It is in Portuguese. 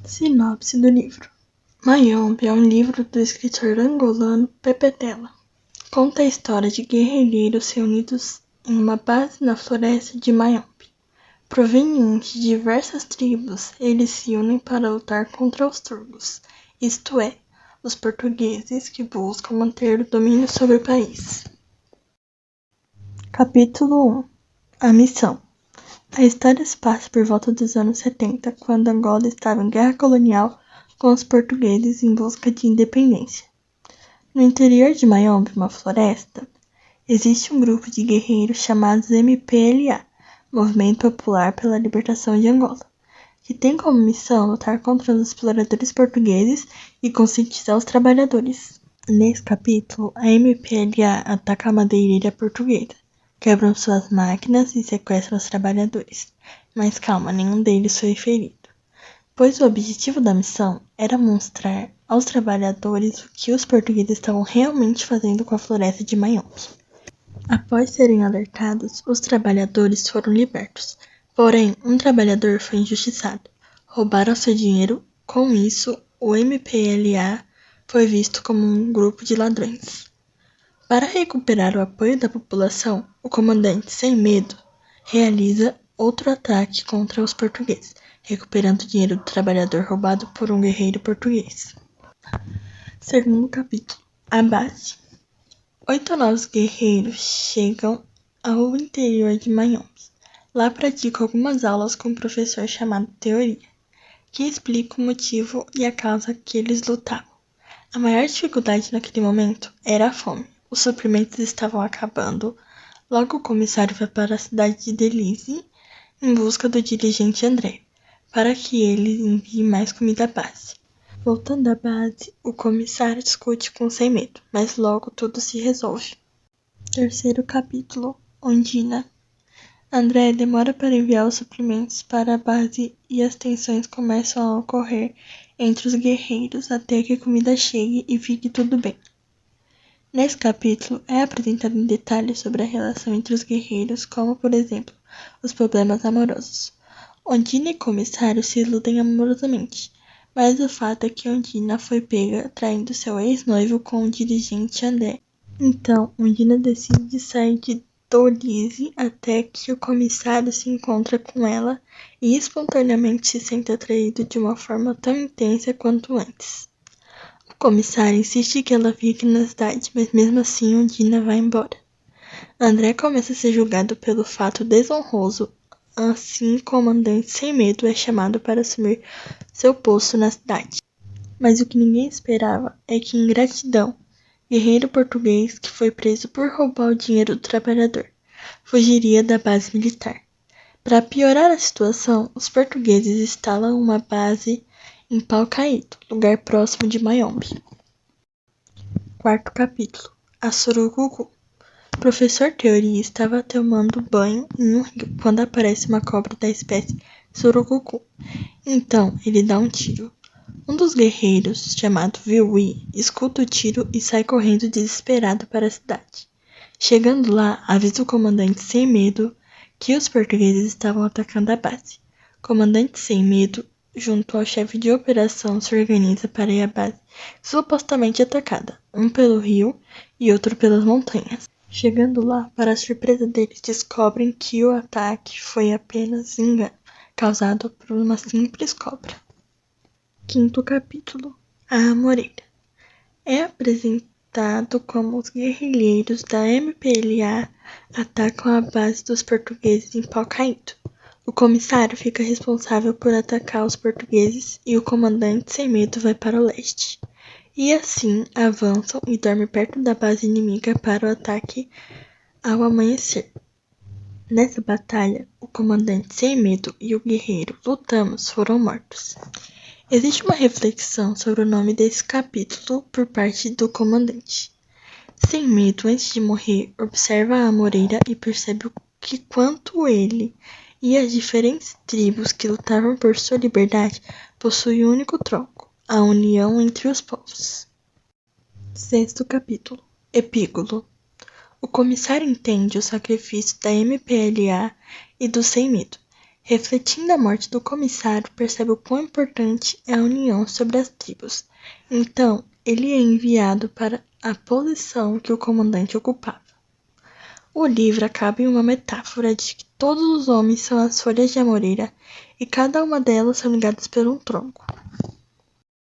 Sinopse do livro. Mayombe é um livro do escritor angolano Pepe Tela. Conta a história de guerrilheiros reunidos em uma base na floresta de Mayombe. Provenientes de diversas tribos, eles se unem para lutar contra os turcos, isto é, os portugueses que buscam manter o domínio sobre o país. Capítulo 1. A missão. A história se passa por volta dos anos 70, quando Angola estava em guerra colonial com os portugueses em busca de independência. No interior de Mayombe, uma floresta, existe um grupo de guerreiros chamados MPLA, Movimento Popular pela Libertação de Angola, que tem como missão lutar contra os exploradores portugueses e conscientizar os trabalhadores. Nesse capítulo, a MPLA ataca a madeireira portuguesa, quebram suas máquinas e sequestram os trabalhadores. Mas calma, nenhum deles foi ferido, pois o objetivo da missão era mostrar aos trabalhadores o que os portugueses estavam realmente fazendo com a floresta de Mayombe. Após serem alertados, os trabalhadores foram libertos. Porém, um trabalhador foi injustiçado. Roubaram seu dinheiro. Com isso, o MPLA foi visto como um grupo de ladrões. Para recuperar o apoio da população, o comandante Sem Medo realiza outro ataque contra os portugueses, recuperando o dinheiro do trabalhador roubado por um guerreiro português. Segundo capítulo. A base. 8 novos guerreiros chegam ao interior de Mayombe. Lá praticam algumas aulas com um professor chamado Teoria, que explica o motivo e a causa que eles lutavam. A maior dificuldade naquele momento era a fome. Os suprimentos estavam acabando. Logo o comissário vai para a cidade de Delize em busca do dirigente André, para que ele envie mais comida à base. Voltando à base, o comissário discute com Sem Medo, mas logo tudo se resolve. Terceiro capítulo. Ondina. André demora para enviar os suprimentos para a base e as tensões começam a ocorrer entre os guerreiros até que a comida chegue e fique tudo bem. Nesse capítulo é apresentado em detalhes sobre a relação entre os guerreiros, como, por exemplo, os problemas amorosos. Ondina e comissário se iludem amorosamente, mas o fato é que Ondina foi pega traindo seu ex-noivo com o dirigente André. Então, Ondina decide sair de Dolize até que o comissário se encontra com ela e espontaneamente se sente atraído de uma forma tão intensa quanto antes. O comissário insiste que ela fique na cidade, mas mesmo assim Ondina vai embora. André começa a ser julgado pelo fato desonroso, assim o comandante Sem Medo é chamado para assumir seu posto na cidade. Mas o que ninguém esperava é que, em gratidão, guerreiro português que foi preso por roubar o dinheiro do trabalhador fugiria da base militar. Para piorar a situação, os portugueses instalam uma base em Pau Caído, lugar próximo de Mayombe. Quarto capítulo. A Surucucu. O professor Teoria estava tomando banho em um rio quando aparece uma cobra da espécie Surucucu. Então, ele dá um tiro. Um dos guerreiros, chamado Viui, escuta o tiro e sai correndo desesperado para a cidade. Chegando lá, avisa o comandante Sem Medo que os portugueses estavam atacando a base. O comandante Sem Medo, junto ao chefe de operação, se organiza para ir à base supostamente atacada, um pelo rio e outro pelas montanhas. Chegando lá, para a surpresa deles, descobrem que o ataque foi apenas engano, causado por uma simples cobra. Quinto capítulo. A Amoreira. É apresentado como os guerrilheiros da MPLA atacam a base dos portugueses em Pau Caído. O comissário fica responsável por atacar os portugueses e o comandante Sem Medo vai para o leste. E assim avançam e dormem perto da base inimiga para o ataque ao amanhecer. Nessa batalha, o comandante Sem Medo e o guerreiro Lutamos foram mortos. Existe uma reflexão sobre o nome desse capítulo por parte do comandante. Sem Medo, antes de morrer, observa a Amoreira e percebe que quanto ele e as diferentes tribos que lutavam por sua liberdade possuem um único tronco, a união entre os povos. Sexto capítulo. Epígolo. O comissário entende o sacrifício da MPLA e do Sem Medo. Refletindo a morte do comissário, percebe o quão importante é a união sobre as tribos. Então, ele é enviado para a posição que o comandante ocupava. O livro acaba em uma metáfora de que todos os homens são as folhas de amoreira e cada uma delas são ligadas por um tronco.